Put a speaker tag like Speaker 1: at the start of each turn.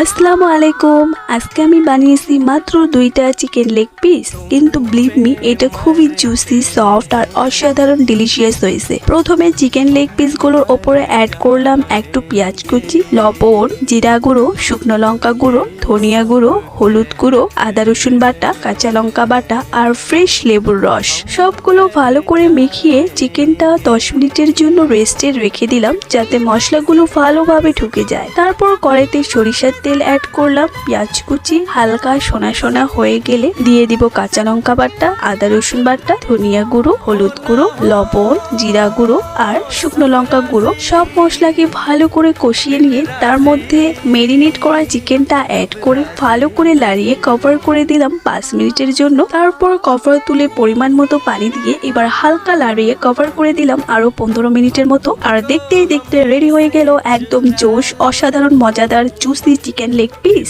Speaker 1: আসসালামু আলাইকুম। আজকে আমি বানিয়েছি মাত্র 2টা চিকেন লেগ পিস, কিন্তু বিলিভ মি এটা খুবই জুসি, সফট আর অসাধারণ ডিলিশিয়াস হয়েছে। প্রথমে চিকেন লেগ পিসগুলোর ওপরে অ্যাড করলাম একটু পেঁয়াজ কুচি, লবণ, জিরা গুঁড়ো, শুকনো লঙ্কা গুঁড়ো, ধনিয়া গুঁড়ো, হলুদ গুঁড়ো, আদা রসুন বাটা, কাঁচা লঙ্কা বাটা আর ফ্রেশ লেবুর রস। সবগুলো ভালো করে মিশিয়ে চিকেনটা 10 মিনিটের জন্য রেস্টে রেখে দিলাম, যাতে মশলাগুলো ভালোভাবে ঢুকে যায়। তারপর কড়াইতে সরিষার তেল অ্যাড করলাম, পেঁয়াজ কুচি হালকা সোনা সোনা হয়ে গেলে দিয়ে দিব কাঁচা লঙ্কা বাটা, আদা রসুন বাটা, ধনিয়া গুঁড়ো, হলুদ গুঁড়ো, লবণ, জিরা গুঁড়ো আর শুকনো লঙ্কা গুঁড়ো। সব মশলাকে ভালো করে কষিয়ে নিয়ে তার মধ্যে মেরিনেট করা চিকেনটা অ্যাড করে ভালো করে লাড়িয়ে কভার করে দিলাম 5 মিনিটের জন্য। তারপর কভার তুলে পরিমাণ মতো পানি দিয়ে এবার হালকা লাড়িয়ে কভার করে দিলাম আরো 15 মিনিটের মতো। আর দেখতেই দেখতে রেডি হয়ে গেল একদম জোশ, অসাধারণ মজাদার জুসি চিকেন লেগ পিস।